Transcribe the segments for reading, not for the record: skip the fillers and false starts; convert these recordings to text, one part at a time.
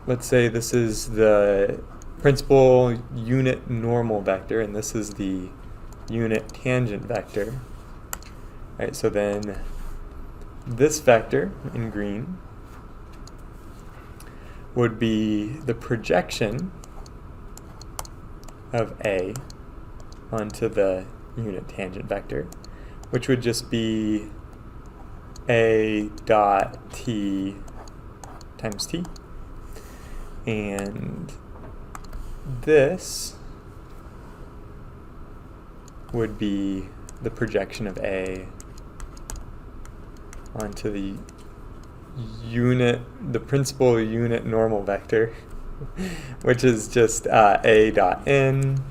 let's say this is the principal unit normal vector, and this is the unit tangent vector. All right, so then this vector in green would be the projection of A onto the unit tangent vector, which would just be A dot t times t. And this would be the projection of A onto the principal unit normal vector, which is just A dot n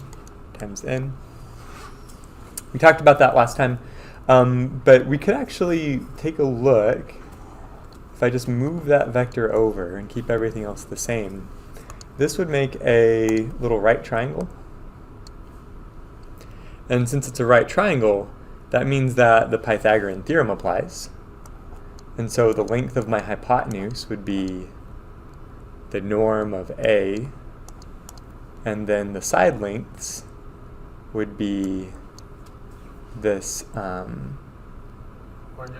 times n. We talked about that last time, but we could actually take a look. If I just move that vector over and keep everything else the same, this would make a little right triangle. And since it's a right triangle, that means that the Pythagorean theorem applies. And so the length of my hypotenuse would be the norm of A, and then the side lengths would be this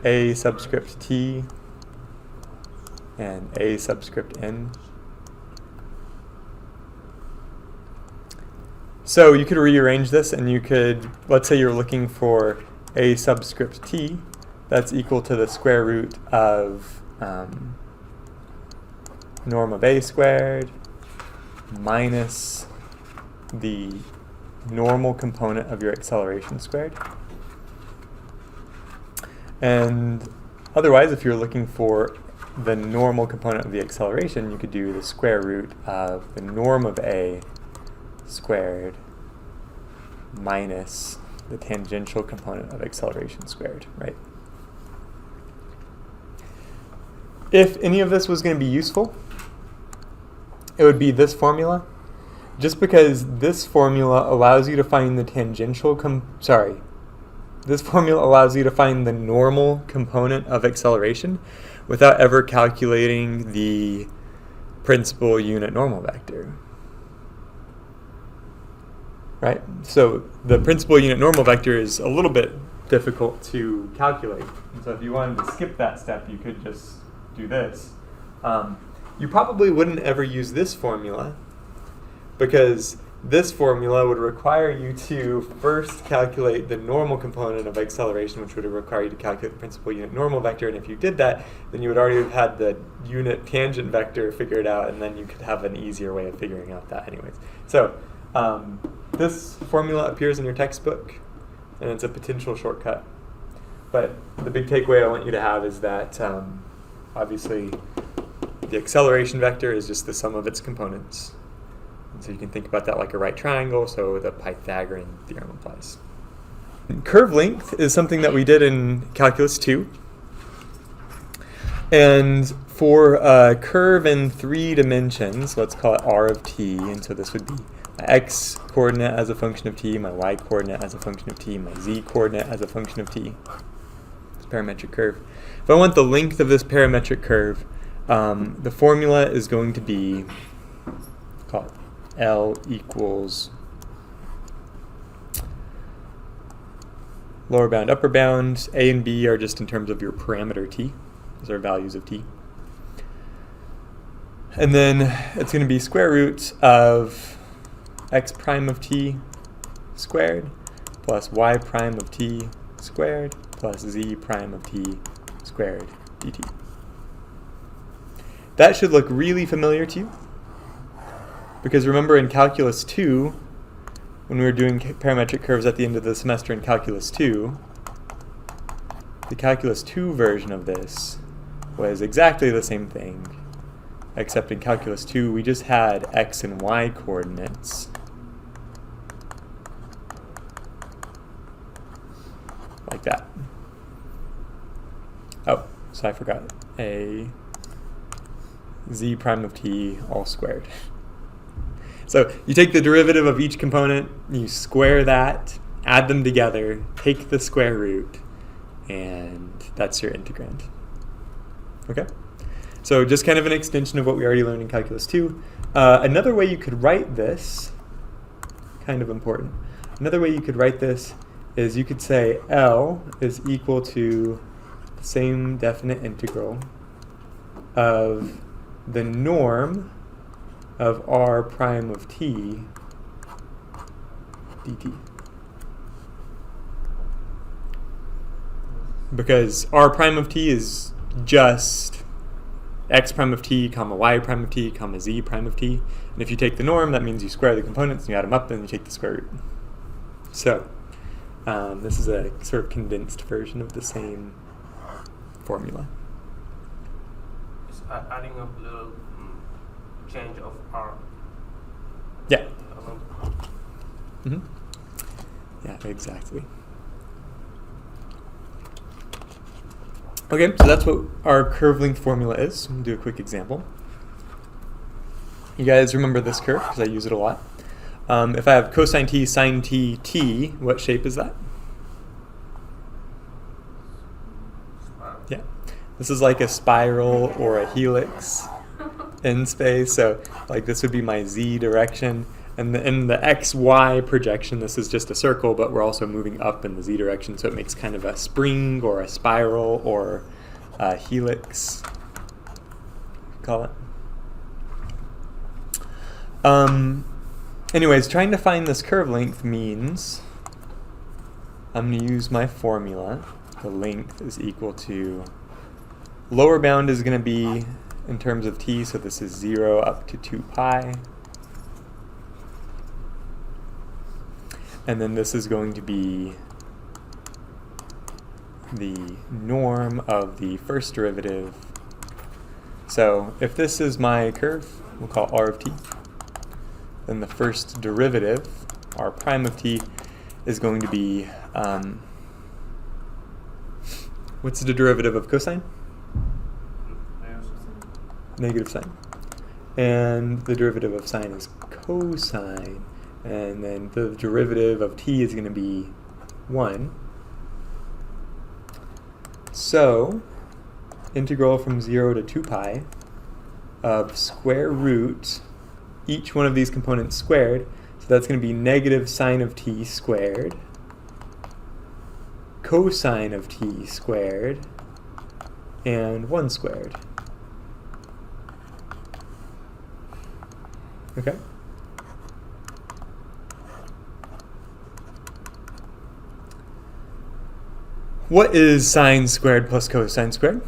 A subscript t and A subscript n. So you could rearrange this, and you could, let's say you're looking for A subscript t, that's equal to the square root of norm of A squared minus the normal component of your acceleration squared. And otherwise, if you're looking for the normal component of the acceleration, you could do the square root of the norm of A squared minus the tangential component of acceleration squared, right? If any of this was going to be useful, it would be this formula, just because this formula allows you to find the this formula allows you to find the normal component of acceleration without ever calculating the principal unit normal vector. Right? So the principal unit normal vector is a little bit difficult to calculate. And so if you wanted to skip that step, you could just do this. You probably wouldn't ever use this formula, because this formula would require you to first calculate the normal component of acceleration, which would require you to calculate the principal unit normal vector. And if you did that, then you would already have had the unit tangent vector figured out, and then you could have an easier way of figuring out that anyways. So this formula appears in your textbook, and it's a potential shortcut. But the big takeaway I want you to have is that obviously the acceleration vector is just the sum of its components. And so you can think about that like a right triangle, so the Pythagorean theorem applies. Curve length is something that we did in Calculus 2. And for a curve in 3 dimensions, let's call it r of t, and so this would be my x coordinate as a function of t, my y coordinate as a function of t, my z coordinate as a function of t. It's a parametric curve. If I want the length of this parametric curve, the formula is going to be called L equals lower bound, upper bound. A and B are just in terms of your parameter t. Those are values of t. And then it's going to be square root of x prime of t squared plus y prime of t squared plus z prime of t squared dt. That should look really familiar to you, because remember in Calculus 2, when we were doing parametric curves at the end of the semester in Calculus 2, the Calculus 2 version of this was exactly the same thing, except in Calculus 2 we just had x and y coordinates like that. Oh, so I forgot. A z prime of t all squared. So you take the derivative of each component, you square that, add them together, take the square root, and that's your integrand. Okay? So just kind of an extension of what we already learned in Calculus 2. Another way you could write this, kind of important, another way you could write this is you could say L is equal to the same definite integral of the norm of r prime of t dt. Because r prime of t is just x prime of t, comma y prime of t, comma z prime of t. And if you take the norm, that means you square the components, and you add them up, and you take the square root. So this is a sort of condensed version of the same formula. It's adding up a little change of r. Yeah. Mm-hmm. Yeah, exactly. Okay, so that's what our curve length formula is. We'll do a quick example. You guys remember this curve because I use it a lot. If I have cosine t, sine t, t, what shape is that? Yeah. This is like a spiral or a helix in space. So like this would be my z direction. And in the xy projection, this is just a circle, but we're also moving up in the z direction. So it makes kind of a spring or a spiral or a helix, call it. Anyways, trying to find this curve length means I'm going to use my formula. The length is equal to, lower bound is going to be in terms of t, so this is 0 up to 2 pi. And then this is going to be the norm of the first derivative. So if this is my curve, we'll call r of t. Then the first derivative, r prime of t, is going to be, what's the derivative of cosine? Negative sine. And the derivative of sine is cosine. And then the derivative of t is going to be 1. So, integral from 0 to 2 pi of square root each one of these components squared. So that's going to be negative sine of t squared, cosine of t squared, and 1 squared. Okay? What is sine squared plus cosine squared?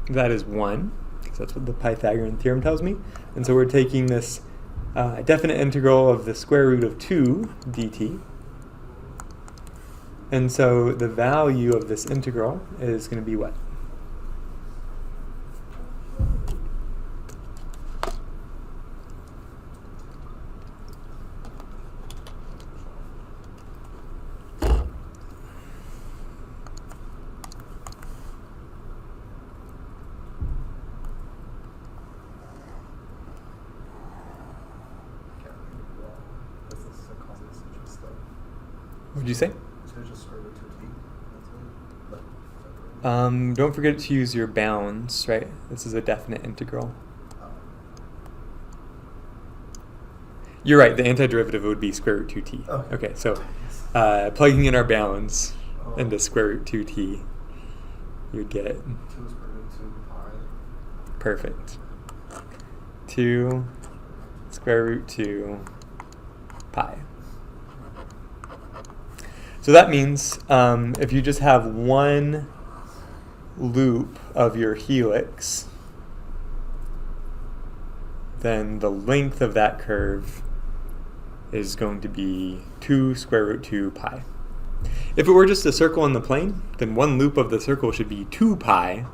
That is 1, because that's what the Pythagorean theorem tells me. And so we're taking this definite integral of the square root of 2 dt. And so the value of this integral is going to be what? What did you say? Don't forget to use your bounds, right? This is a definite integral. You're right, the antiderivative would be square root 2t. Okay, so plugging in our bounds into square root 2t, you'd get 2 square root 2 pi. Perfect. 2 square root 2 pi. So that means if you just have one loop of your helix, then the length of that curve is going to be 2 square root 2 pi. If it were just a circle in the plane, then one loop of the circle should be 2 pi,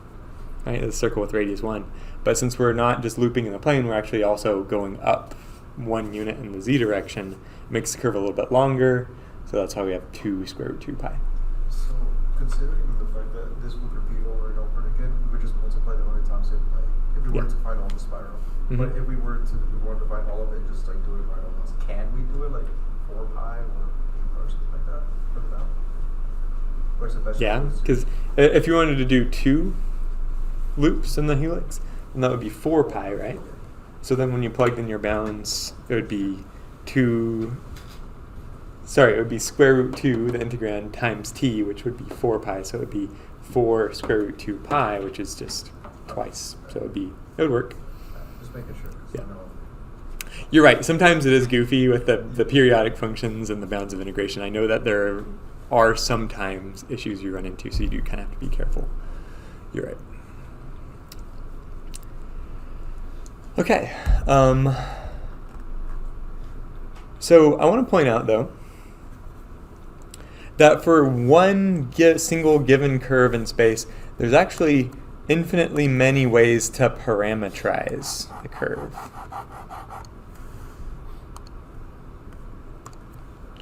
right? The circle with radius 1. But since we're not just looping in the plane, we're actually also going up 1 unit in the z direction. It makes the curve a little bit longer, so that's why we have 2 square root 2 pi. So, considering the fact that this would repeat over and over again, we would just multiply the amount of times if we were to find all the spiral. Mm-hmm. But if we wanted to find all of it, just like do it right all once. Can we do it like 4 pi or something like that for the bound? Or is it best? Yeah, because if you wanted to do 2 loops in the helix, and that would be 4 pi, right? So then when you plugged in your bounds, it would be it would be square root 2, the integrand, times t, which would be 4 pi. So it would be 4 square root 2 pi, which is just twice. So it would work. Just making sure. Yeah. You're right. Sometimes it is goofy with the periodic functions and the bounds of integration. I know that there are sometimes issues you run into, so you do kind of have to be careful. You're right. Okay. So I want to point out, though, that for one single given curve in space, there's actually infinitely many ways to parameterize the curve.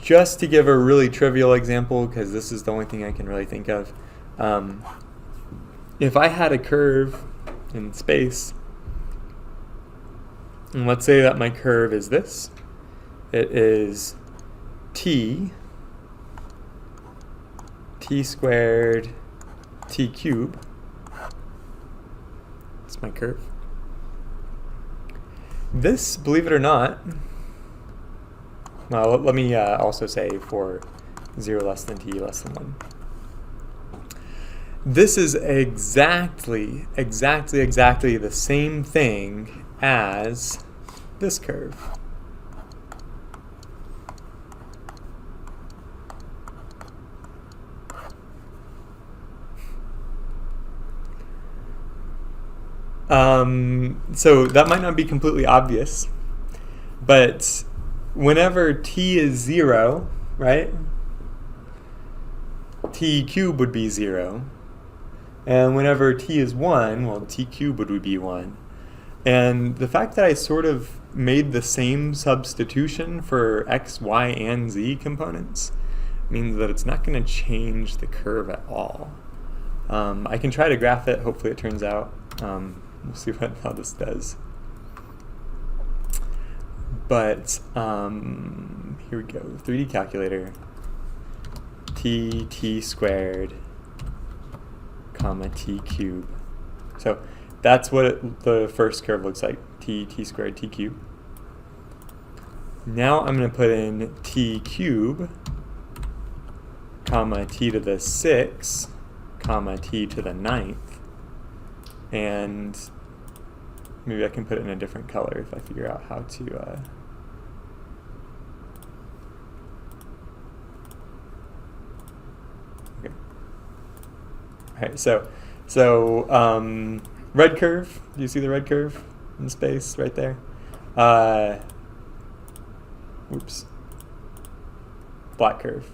Just to give a really trivial example, because this is the only thing I can really think of, if I had a curve in space, and let's say that my curve is this, it is t squared t cubed. That's my curve. This, believe it or not, well, let me also say for 0 less than t less than 1. This is exactly the same thing as this curve. So that might not be completely obvious, but whenever t is 0, right, t cubed would be 0. And whenever t is 1, well, t cubed would be 1. And the fact that I sort of made the same substitution for x, y, and z components means that it's not going to change the curve at all. I can try to graph it. Hopefully it turns out. We'll see how this does. But here we go. 3D calculator. T squared, comma t cubed. So that's what the first curve looks like. T squared, t cubed. Now I'm going to put in t cubed, comma t to the 6, comma t to the 9th. And maybe I can put it in a different color if I figure out how to. Okay. All right. So red curve. Do you see the red curve in space right there? Oops. Black curve.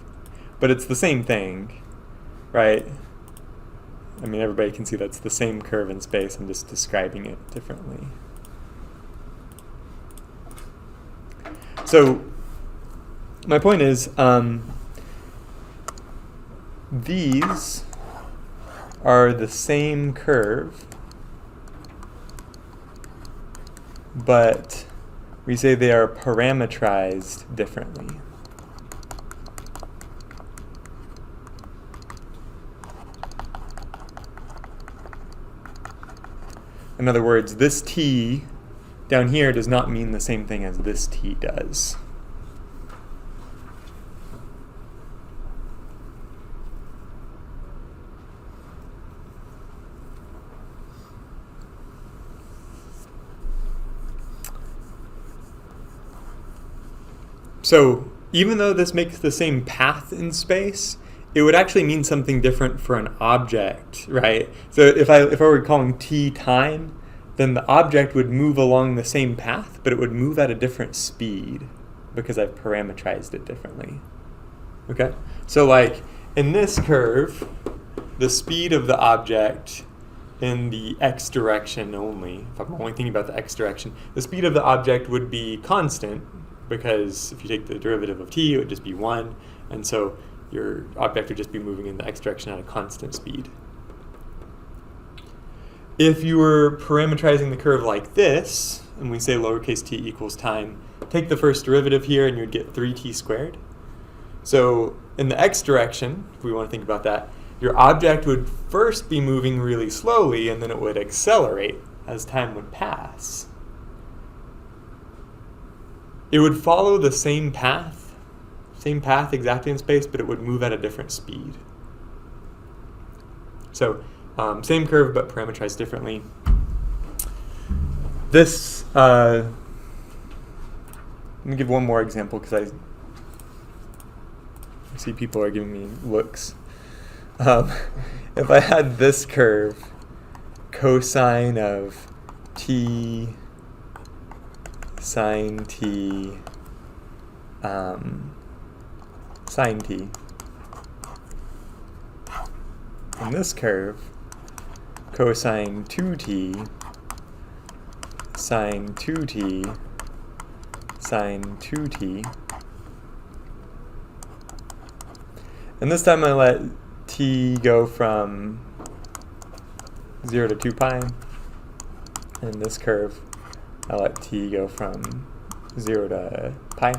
But it's the same thing, right? I mean, everybody can see that's the same curve in space. I'm just describing it differently. So my point is, these are the same curve, but we say they are parametrized differently. In other words, this t down here does not mean the same thing as this t does. So even though this makes the same path in space, it would actually mean something different for an object, right? So if I were calling t time, then the object would move along the same path, but it would move at a different speed because I've parametrized it differently. Okay? So like in this curve, the speed of the object in the x direction only, if I'm only thinking about the x direction, the speed of the object would be constant because if you take the derivative of t, it would just be 1, and so your object would just be moving in the x direction at a constant speed. If you were parametrizing the curve like this, and we say lowercase t equals time, take the first derivative here and you'd get 3t squared. So in the x direction, if we want to think about that, your object would first be moving really slowly, and then it would accelerate as time would pass. It would follow the same path exactly in space, but it would move at a different speed. So same curve, but parameterized differently. This, let me give one more example because I see people are giving me looks. If I had this curve, cosine of t sine t sine t, and this curve, cosine 2t sine 2t sine 2t, and this time I let t go from 0 to 2 pi, and this curve I let t go from 0 to pi.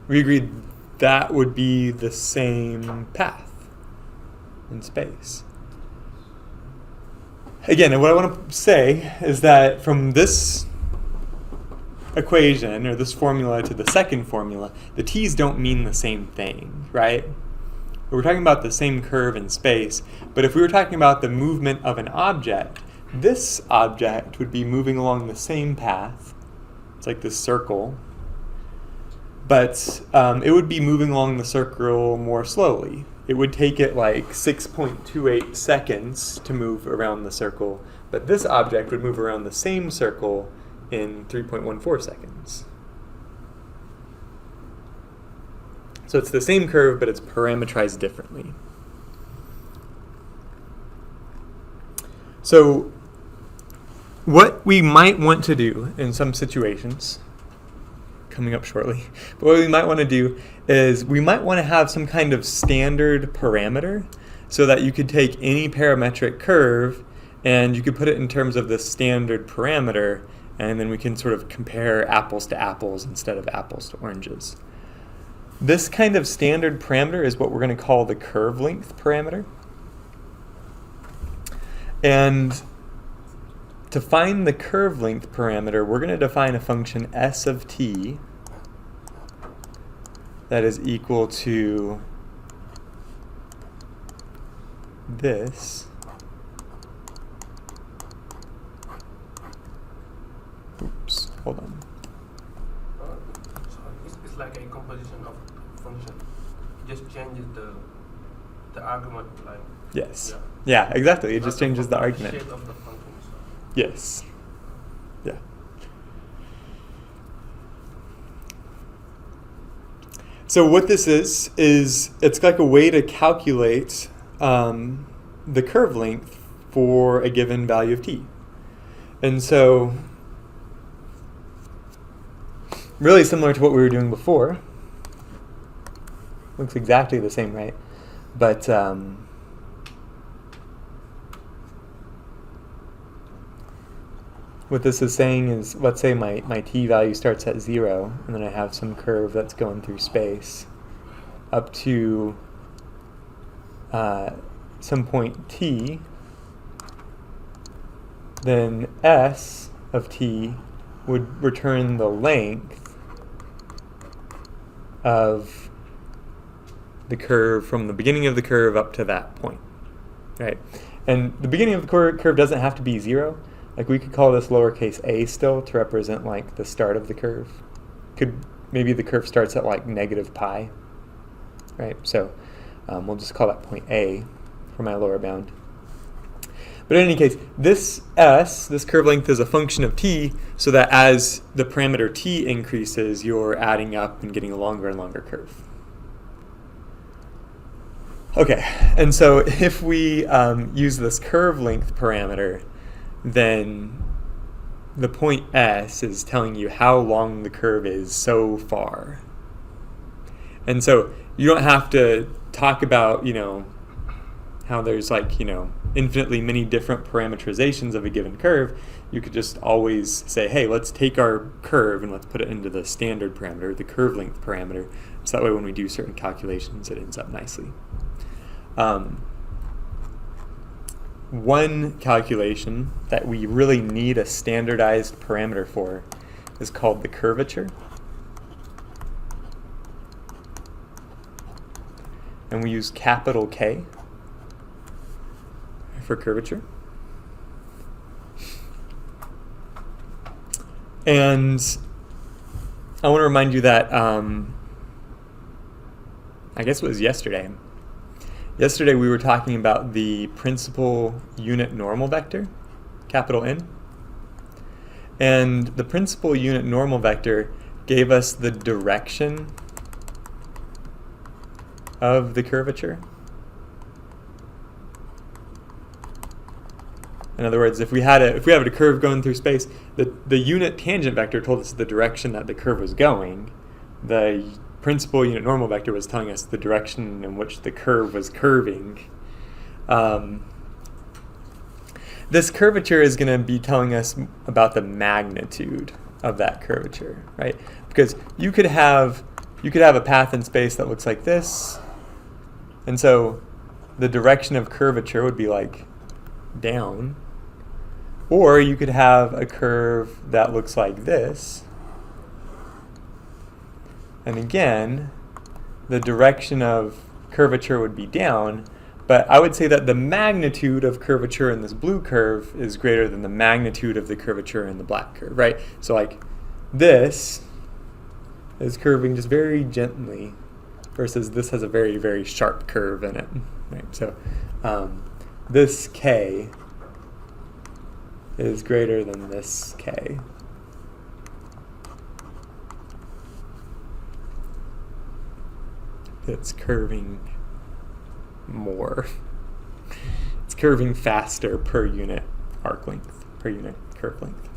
We agreed that would be the same path in space. Again, what I want to say is that from this equation, or this formula, to the second formula, the t's don't mean the same thing, right? We're talking about the same curve in space, but if we were talking about the movement of an object, this object would be moving along the same path. It's like this circle, but it would be moving along the circle more slowly. It would take it like 6.28 seconds to move around the circle, but this object would move around the same circle in 3.14 seconds. So it's the same curve, but it's parametrized differently. So what we might want to do in some situations, coming up shortly, but what we might want to do is we might want to have some kind of standard parameter so that you could take any parametric curve and you could put it in terms of the standard parameter, and then we can sort of compare apples to apples instead of apples to oranges. This kind of standard parameter is what we're going to call the curve length parameter. And to find the curve length parameter, we're going to define a function s of t that is equal to this. Oops, hold on. So it's like a composition of function. It just changes the argument, like. Yes. Yeah, exactly. It just changes the argument. Shape of the function. So. Yes. Yeah. So what this is it's like a way to calculate the curve length for a given value of t. And so really similar to what we were doing before. Looks exactly the same, right? But what this is saying is, let's say my t value starts at 0, and then I have some curve that's going through space up to some point t, then s of t would return the length of the curve from the beginning of the curve up to that point, right? And the beginning of the curve doesn't have to be 0. Like we could call this lowercase a still to represent like the start of the curve. Maybe the curve starts at like negative pi, right? So we'll just call that point A for my lower bound. But in any case, this s, this curve length, is a function of t, so that as the parameter t increases, you're adding up and getting a longer and longer curve. Okay, and so if we use this curve length parameter, then the point S is telling you how long the curve is so far. And so you don't have to talk about, how there's like, infinitely many different parameterizations of a given curve. You could just always say, hey, let's take our curve and let's put it into the standard parameter, the curve length parameter. So that way when we do certain calculations, it ends up nicely. One calculation that we really need a standardized parameter for is called the curvature. And we use capital K for curvature. And I want to remind you that, I guess it was yesterday. Yesterday we were talking about the principal unit normal vector, capital N. And the principal unit normal vector gave us the direction of the curvature. In other words, if we had a curve going through space, the unit tangent vector told us the direction that the curve was going. The principal unit normal vector was telling us the direction in which the curve was curving. This curvature is going to be telling us about the magnitude of that curvature, right? Because you could have a path in space that looks like this, and so the direction of curvature would be like down. Or you could have a curve that looks like this. And again, the direction of curvature would be down, but I would say that the magnitude of curvature in this blue curve is greater than the magnitude of the curvature in the black curve, right? So like this is curving just very gently versus this has a very, very sharp curve in it, right? So this K is greater than this K. It's curving more. It's curving faster per unit arc length, per unit curve length.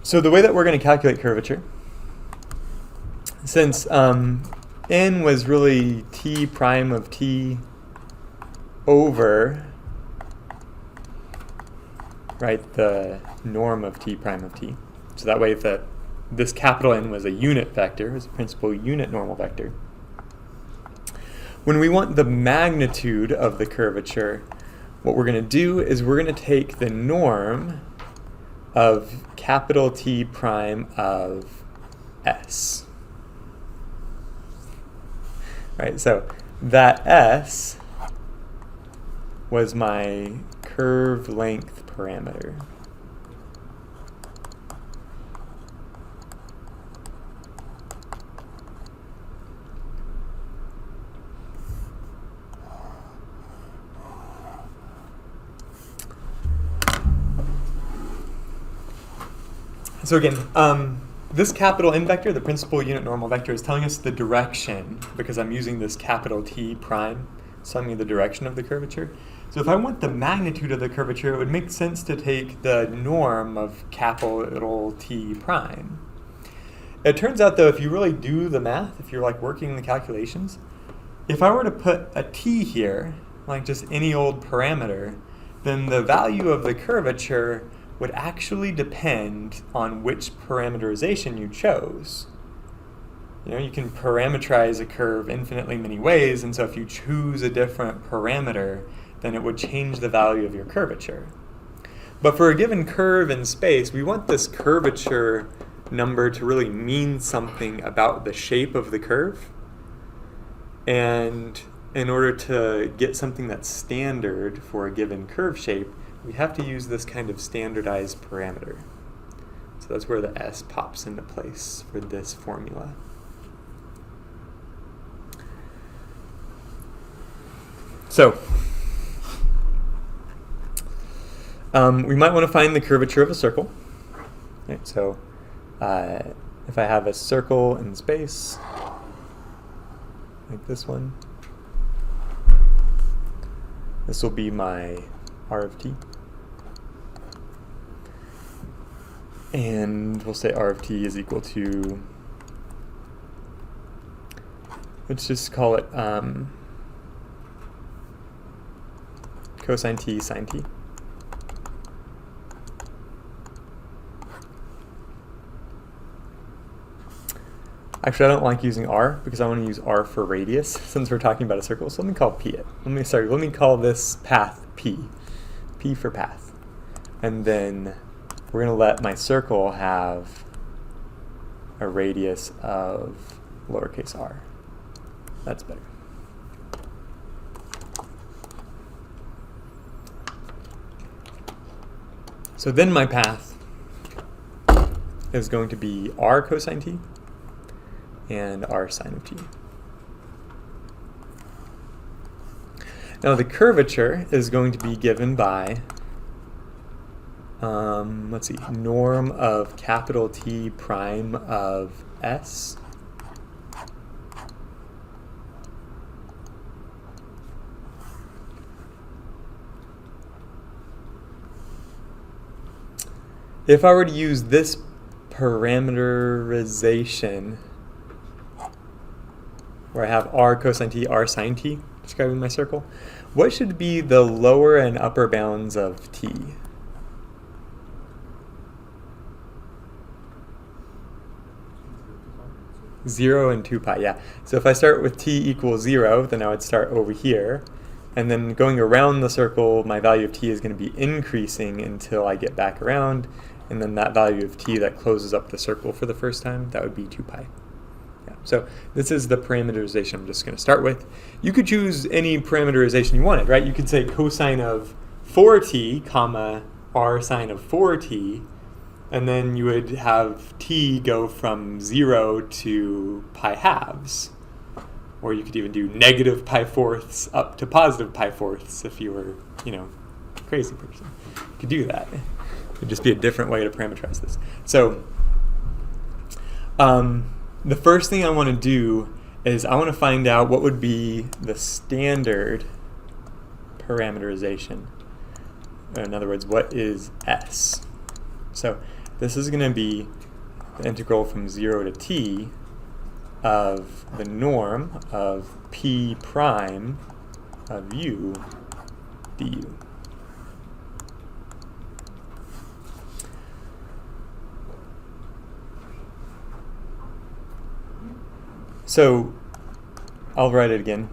So the way that we're going to calculate curvature, since n was really t prime of t over, right, the norm of t prime of t. So that way that this capital N was a unit vector, was a principal unit normal vector. When we want the magnitude of the curvature, what we're going to do is we're going to take the norm of capital T prime of S. Right, so that S was my curve length parameter. So again, this capital N vector, the principal unit normal vector, is telling us the direction, because I'm using this capital T prime, it's telling me the direction of the curvature. So if I want the magnitude of the curvature, it would make sense to take the norm of capital T prime. It turns out, though, if you really do the math, if you're like working the calculations, if I were to put a t here, like just any old parameter, then the value of the curvature would actually depend on which parameterization you chose. You know, you can parameterize a curve infinitely many ways, and so if you choose a different parameter, then it would change the value of your curvature. But for a given curve in space, we want this curvature number to really mean something about the shape of the curve. And in order to get something that's standard for a given curve shape, we have to use this kind of standardized parameter. So that's where the S pops into place for this formula. So we might want to find the curvature of a circle. Right, so if I have a circle in space, like this one, this will be my R of t. And we'll say R of t is equal to, let's just call it cosine t sine t. Actually, I don't like using r because I want to use r for radius since we're talking about a circle. So let me call p it. Let me call this path p. P for path. And then we're going to let my circle have a radius of lowercase r. That's better. So then my path is going to be r cosine t and r sine of t. Now the curvature is going to be given by, let's see, norm of capital T prime of s if I were to use this parameterization where I have r cosine t, r sine t describing my circle, what should be the lower and upper bounds of t? 0 and 2 pi, yeah. So if I start with t equals 0, then I would start over here. And then going around the circle, my value of t is going to be increasing until I get back around. And then that value of t that closes up the circle for the first time, that would be 2 pi. Yeah. So this is the parameterization I'm just going to start with. You could choose any parameterization you wanted, right? You could say cosine of 4t, comma, r sine of 4t, and then you would have t go from 0 to pi halves. Or you could even do negative pi fourths up to positive pi fourths if you were, a crazy person. You could do that. It would just be a different way to parameterize this. So the first thing I want to do is I want to find out what would be the standard parameterization. In other words, what is s? So this is going to be the integral from 0 to t of the norm of p prime of u du. So I'll write it again.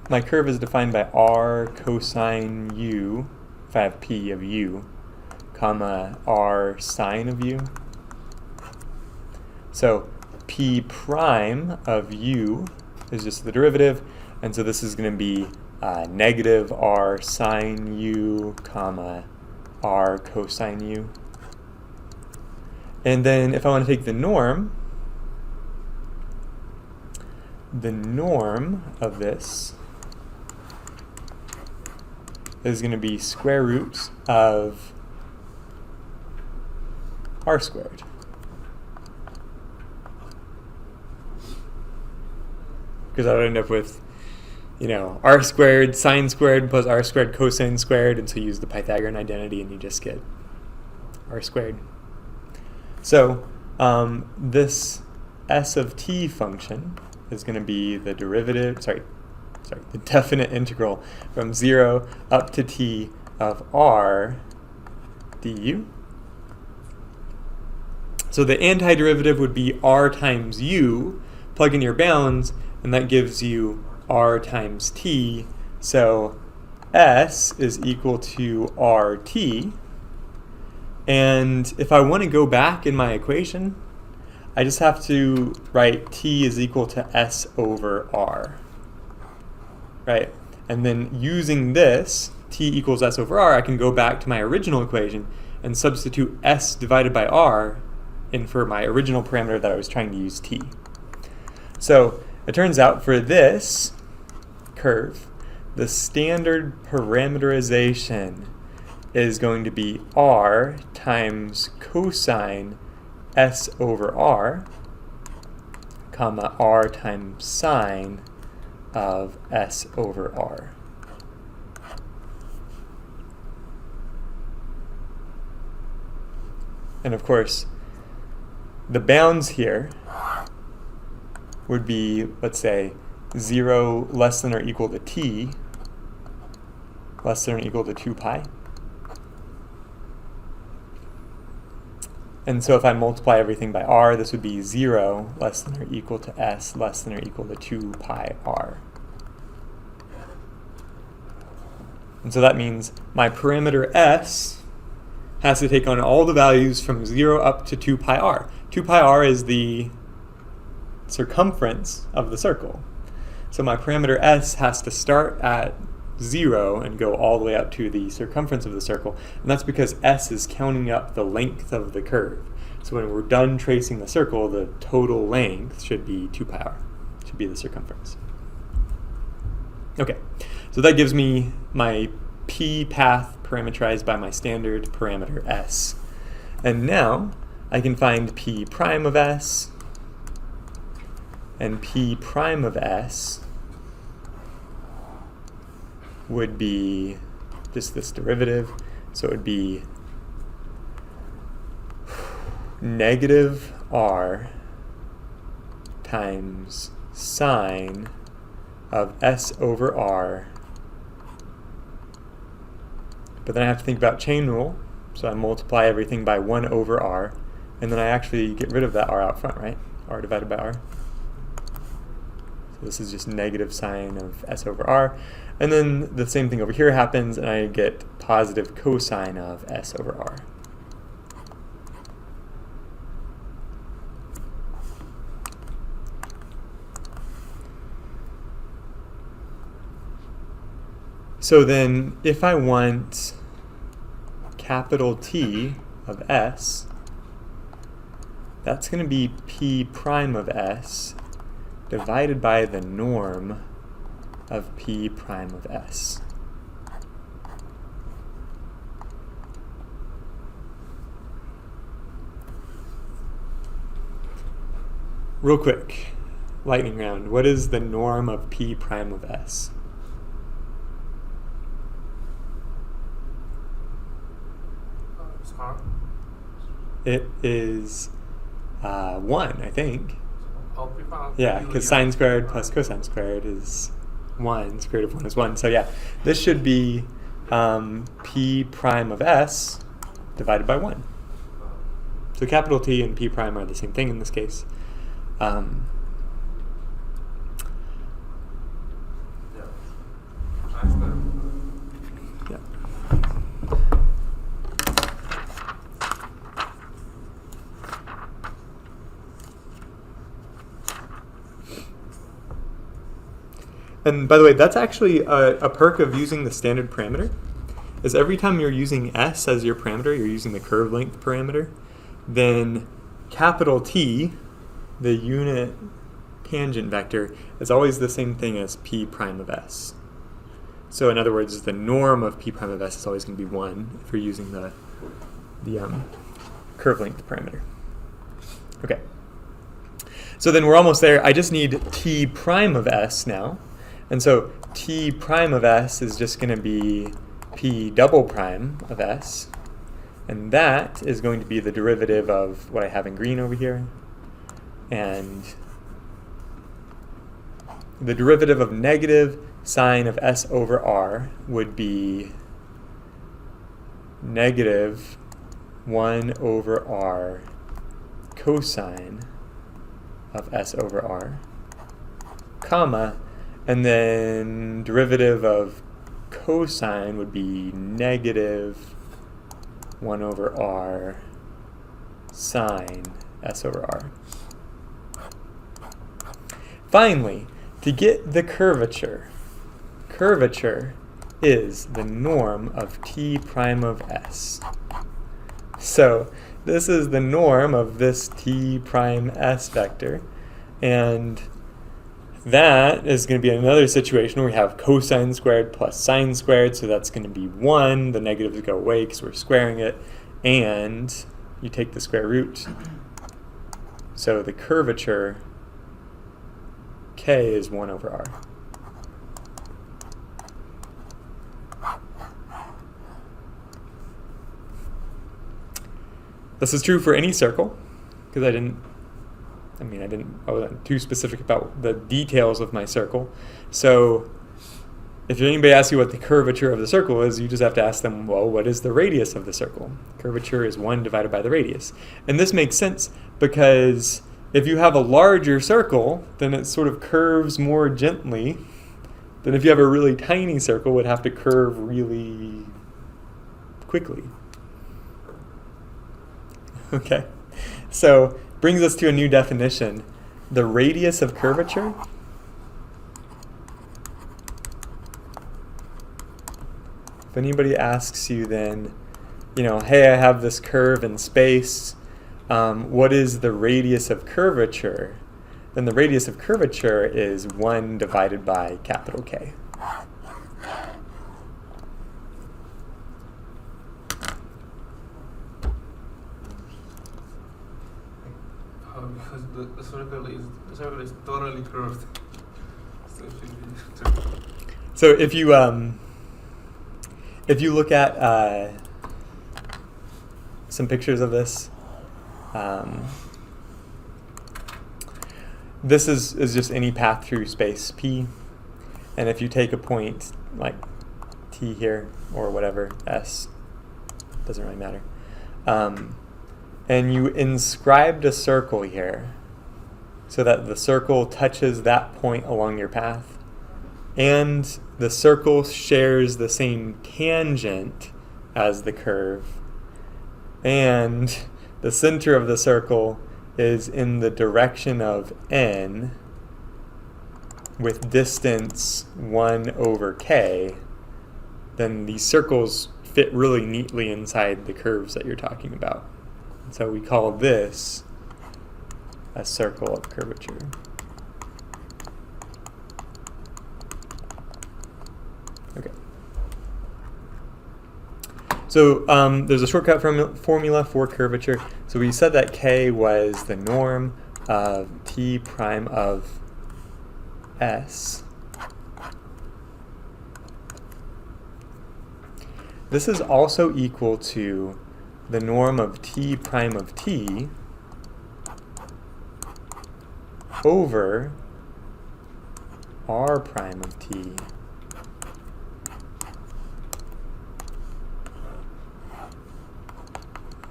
My curve is defined by r cosine u, if I have p of u, comma r sine of u. So p prime of u is just the derivative, and so this is going to be negative r sine u, comma r cosine u. And then if I want to take the norm of this is going to be square root of r squared. Because I would end up with, r squared sine squared plus r squared cosine squared, and so you use the Pythagorean identity and you just get r squared. So this s of t function is going to be the derivative, the definite integral from 0 up to t of r du. So the antiderivative would be r times u, plug in your bounds, and that gives you r times t. So s is equal to rt. And if I want to go back in my equation, I just have to write t is equal to s over r. Right? And then using this, t equals s over r, I can go back to my original equation and substitute s divided by r in for my original parameter that I was trying to use, t. So it turns out for this curve, the standard parameterization is going to be r times cosine s over r, comma r times sine of s over r. And of course, the bounds here would be, let's say, 0 less than or equal to t, less than or equal to 2 pi. And so if I multiply everything by r, this would be 0 less than or equal to s less than or equal to 2 pi r. And so that means my parameter s has to take on all the values from 0 up to 2 pi r. 2 pi r is the circumference of the circle. So my parameter s has to start at 0 and go all the way up to the circumference of the circle. And that's because s is counting up the length of the curve. So when we're done tracing the circle, the total length should be 2 pi r, should be the circumference. Okay, so that gives me my p path parameterized by my standard parameter s. And now I can find p prime of s, and p prime of s would be just this derivative, so it would be negative r times sine of s over r. But then I have to think about chain rule, so I multiply everything by 1 over r, and then I actually get rid of that r out front, right? R divided by r. So this is just negative sine of s over r. And then the same thing over here happens, and I get positive cosine of s over r. So then if I want capital T of s, that's going to be p prime of s divided by the norm of p prime of s. Real quick, lightning round. What is the norm of p prime of s? It is 1, I think. Yeah, because sine squared plus cosine squared is 1. Square root of 1 is 1. So yeah, this should be p prime of s divided by 1. So capital T and p prime are the same thing in this case. Yeah. And by the way, that's actually a perk of using the standard parameter, is every time you're using s as your parameter, you're using the curve length parameter, then capital T, the unit tangent vector, is always the same thing as p prime of s. So in other words, the norm of p prime of s is always going to be 1 if you're using the curve length parameter. Okay. So then we're almost there. I just need t prime of s now. And so t prime of s is just going to be p double prime of s. And that is going to be the derivative of what I have in green over here. And the derivative of negative sine of s over r would be negative 1 over r cosine of s over r, comma, and then derivative of cosine would be negative 1 over r sine s over r. Finally, to get the curvature, curvature is the norm of t prime of s. So this is the norm of this t prime s vector, and that is going to be another situation where we have cosine squared plus sine squared, so that's going to be 1. The negatives go away because we're squaring it, and you take the square root. So the curvature k is 1 over r. This is true for any circle, because I wasn't too specific about the details of my circle. So if anybody asks you what the curvature of the circle is, you just have to ask them, well, what is the radius of the circle? Curvature is 1 divided by the radius. And this makes sense because if you have a larger circle, then it sort of curves more gently than if you have a really tiny circle, it would have to curve really quickly. Okay, so brings us to a new definition. The radius of curvature if anybody asks you then, hey, I have this curve in space, what is the radius of curvature? Then the radius of curvature is 1 divided by capital K. Because the circle is totally curved. So it should be so if you look at some pictures of this, this is just any path through space P, and if you take a point like T here or whatever, S, doesn't really matter, and you inscribed a circle here so that the circle touches that point along your path, and the circle shares the same tangent as the curve, and the center of the circle is in the direction of n with distance 1 over k, then these circles fit really neatly inside the curves that you're talking about. So we call this a circle of curvature. Okay. So there's a shortcut formula for curvature. So we said that k was the norm of t prime of s. This is also equal to the norm of t prime of t over r prime of t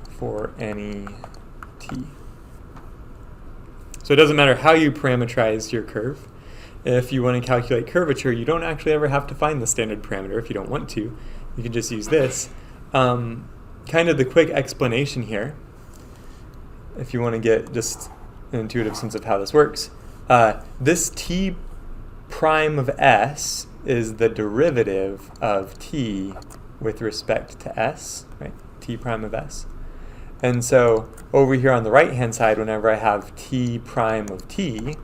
for any t. So it doesn't matter how you parameterize your curve. If you want to calculate curvature, you don't actually ever have to find the standard parameter if you don't want to. You can just use this. Kind of the quick explanation here, if you want to get just an intuitive sense of how this works. This t prime of s is the derivative of t with respect to s, right? T prime of s. And so over here on the right-hand side, whenever I have t prime of t,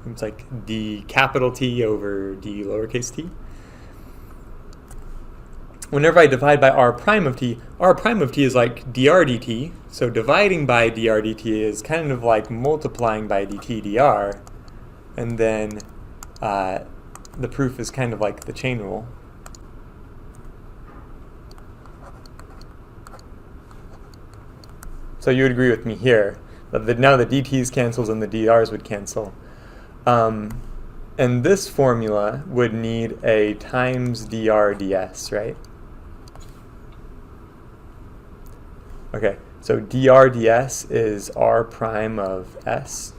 it's like d capital T over d lowercase t. Whenever I divide by r prime of t is like dr dt. So dividing by dr dt is kind of like multiplying by dt dr. And then the proof is kind of like the chain rule. So you would agree with me here that now the dt's cancels and the dr's would cancel. And this formula would need a times dr ds, right? Okay, so dr ds is r prime of s.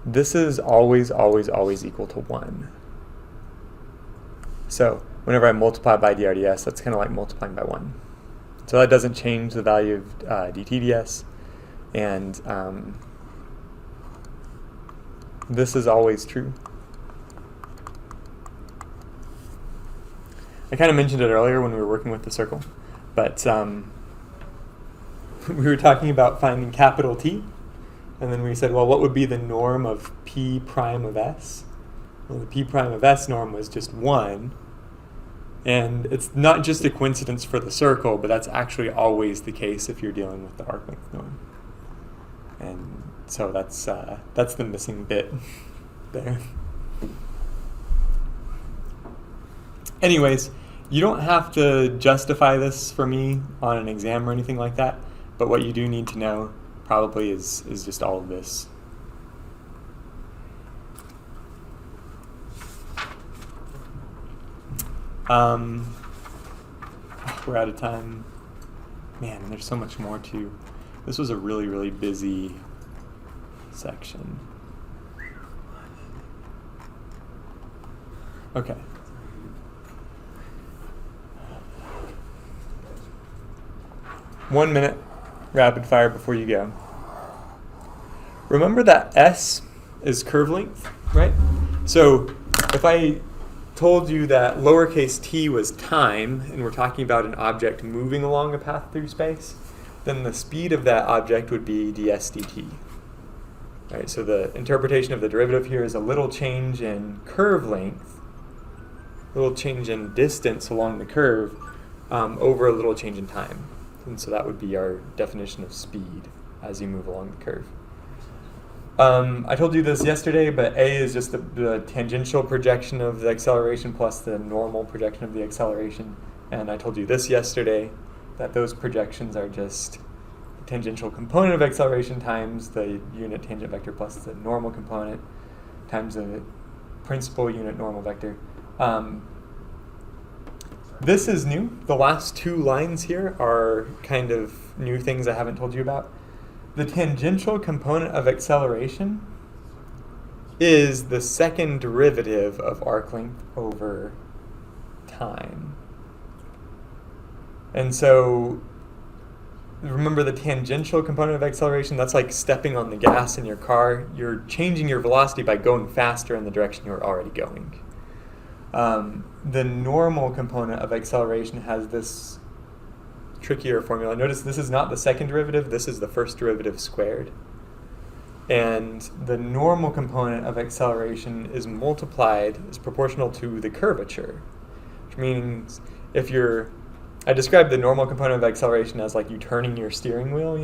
This is always, always, always equal to 1. So whenever I multiply by dr ds, that's kind of like multiplying by 1. So that doesn't change the value of dt ds. And this is always true. I kind of mentioned it earlier when we were working with the circle. But we were talking about finding capital T, and then we said, well, what would be the norm of p prime of s? Well, the p prime of s norm was just 1, and it's not just a coincidence for the circle, but that's actually always the case if you're dealing with the arc length norm. And so that's the missing bit there. Anyways, you don't have to justify this for me on an exam or anything like that, but what you do need to know probably is just all of this. We're out of time. Man, there's so much more to. This was a really, really busy section. Okay. One minute rapid fire before you go. Remember that S is curve length, right? So if I told you that lowercase t was time, and we're talking about an object moving along a path through space, then the speed of that object would be ds dt. Right, so the interpretation of the derivative here is a little change in curve length, a little change in distance along the curve over a little change in time. And so that would be our definition of speed as you move along the curve. I told you this yesterday, but A is just the tangential projection of the acceleration plus the normal projection of the acceleration. And I told you this yesterday, that those projections are just the tangential component of acceleration times the unit tangent vector plus the normal component times the principal unit normal vector. This is new. The last two lines here are kind of new things I haven't told you about. The tangential component of acceleration is the second derivative of arc length over time. And so remember the tangential component of acceleration, that's like stepping on the gas in your car. You're changing your velocity by going faster in the direction you're already going. The normal component of acceleration has this trickier formula. Notice this is not the second derivative, this is the first derivative squared. And the normal component of acceleration is proportional to the curvature, which means I described the normal component of acceleration as like you turning your steering wheel,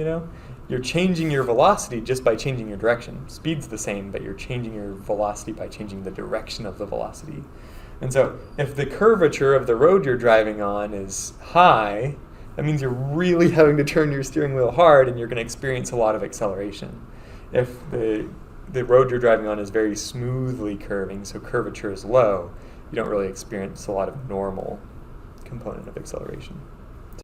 You're changing your velocity just by changing your direction. Speed's the same, but you're changing your velocity by changing the direction of the velocity. And so if the curvature of the road you're driving on is high, that means you're really having to turn your steering wheel hard and you're going to experience a lot of acceleration. If the road you're driving on is very smoothly curving, so curvature is low, you don't really experience a lot of normal component of acceleration.